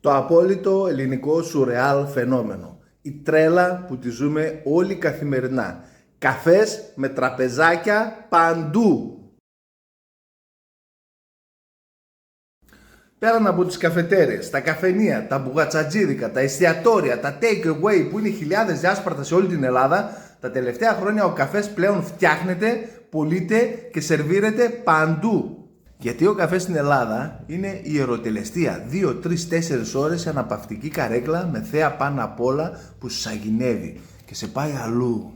Το απόλυτο ελληνικό σουρεάλ φαινόμενο. Η τρέλα που τη ζούμε όλοι καθημερινά. Καφές με τραπεζάκια παντού. Πέραν από τις καφετέρειες, τα καφενεία, τα μπουγατσατζίδικα, τα εστιατόρια, τα take away που είναι χιλιάδες διάσπαρτα σε όλη την Ελλάδα, τα τελευταία χρόνια ο καφές πλέον φτιάχνεται, πωλείται και σερβίρεται παντού. Γιατί ο καφές στην Ελλάδα είναι ιεροτελεστία. 2, 3, 4 ώρες σε αναπαυτική καρέκλα με θέα πάνω απ' όλα που σου σαγηνεύει και σε πάει αλλού.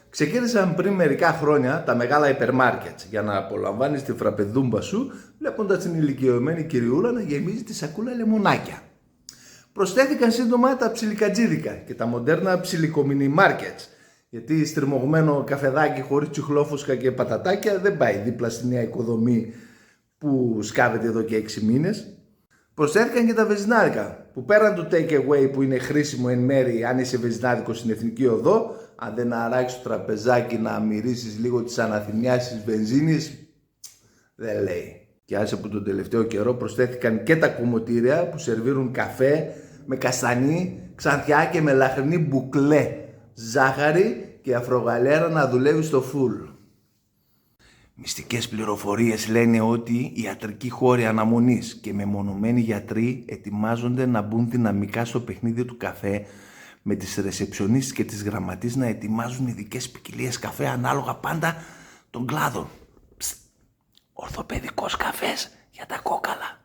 Ξεκίνησαν πριν μερικά χρόνια τα μεγάλα υπερμάρκετς για να απολαμβάνεις τη φραπεδούμπα σου βλέποντας την ηλικιωμένη κυριούλα να γεμίζει τη σακούλα λεμονάκια. Προσθέθηκαν σύντομα τα ψιλικατζίδικα και τα μοντέρνα ψιλικομινι μάρκετς, γιατί στριμωγμένο καφεδάκι χωρίς τσιχλόφουσκα και πατατάκια δεν πάει δίπλα στη νέα οικοδομή που σκάβεται εδώ και 6 μήνες. Προσθέθηκαν και τα βεζινάδικα, που πέραν του take away που είναι χρήσιμο εν μέρει αν είσαι βεζινάδικο στην Εθνική Οδό, αν δεν αράξεις το τραπεζάκι να μυρίσεις λίγο τις αναθυμιάσεις της βενζίνης, δεν λέει. Και άσε που τον τελευταίο καιρό προσθέθηκαν και τα κομμωτήρια που σερβίρουν καφέ με καστανή, ξανθιά και με λαχρινή μπουκλέ, ζάχαρη και αφρογαλέρα να δουλεύει στο φουλ. Μυστικές πληροφορίες λένε ότι οι ιατρικοί χώροι αναμονής και μεμονωμένοι γιατροί ετοιμάζονται να μπουν δυναμικά στο παιχνίδι του καφέ, με τις ρεσεψιονίστες και τις γραμματείς να ετοιμάζουν ειδικές ποικιλίες καφέ ανάλογα πάντα των κλάδων. Ορθοπαιδικός καφές για τα κόκαλα.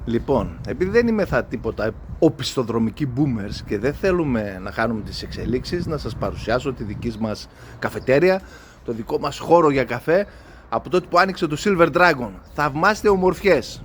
Λοιπόν, επειδή δεν είμαι τίποτα οπισθοδρομικοί boomers και δεν θέλουμε να χάνουμε τις εξελίξεις, να σας παρουσιάσω τη δική μας καφετέρια, το δικό μας χώρο για καφέ από τότε που άνοιξε το Silver Dragon. Θαυμάστε ομορφιές.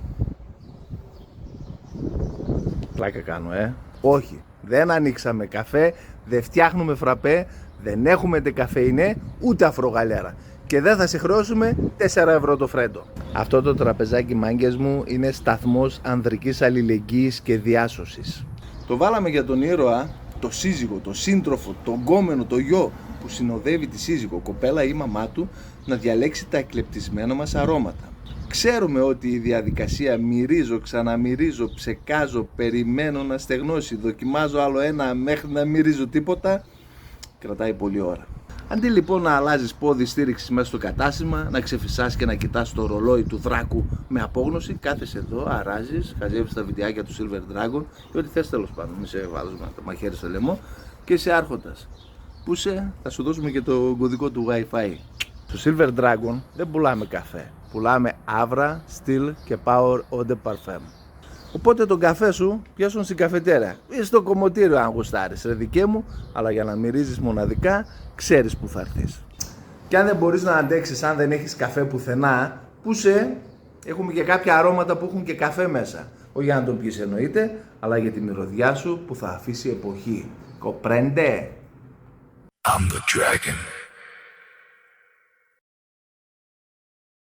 Πλάκα κάνω, Όχι, δεν ανοίξαμε καφέ, δεν φτιάχνουμε φραπέ, δεν έχουμε καφέινε, ούτε αφρογαλέρα. Και δεν θα σε χρεώσουμε 4 ευρώ το φρέντο. Αυτό το τραπεζάκι, μάγκες μου, είναι σταθμός ανδρικής αλληλεγγύης και διάσωσης. Το βάλαμε για τον ήρωα, το σύζυγο, το σύντροφο, τον γκόμενο, το γιο που συνοδεύει τη σύζυγο, κοπέλα ή μαμά του, να διαλέξει τα εκλεπτισμένα μας αρώματα. Ξέρουμε ότι η διαδικασία μυρίζω, ξαναμυρίζω, ψεκάζω, περιμένω να στεγνώσει, δοκιμάζω άλλο ένα μέχρι να μυρίζω τίποτα, κρατάει πολλή ώρα. Αντί λοιπόν να αλλάζεις πόδι στήριξης μέσα στο κατάστημα, να ξεφυσάς και να κοιτάς το ρολόι του δράκου με απόγνωση, κάθεσαι εδώ, αράζεις, χαζεύεις τα βιντεάκια του Silver Dragon και ό,τι θες τέλος πάντων, μη σε βάζεις με το μαχαίρι στο λαιμό και είσαι άρχοντας. Πού είσαι, θα σου δώσουμε και το κωδικό του Wi-Fi. Στο Silver Dragon δεν πουλάμε καφέ, πουλάμε άβρα, στυλ και power eau de parfum. Οπότε τον καφέ σου πιάσουν στην καφετέρα ή στο κομμωτήριο αν γουστάρεις, ρε δικέ μου, αλλά για να μυρίζεις μοναδικά ξέρεις που θα έρθεις. Και αν δεν μπορείς να αντέξεις, αν δεν έχεις καφέ πουθενά, έχουμε και κάποια αρώματα που έχουν και καφέ μέσα. Όχι για να τον πεις εννοείται, αλλά για τη μυρωδιά σου που θα αφήσει εποχή. Κοπρέντε! I'm the dragon.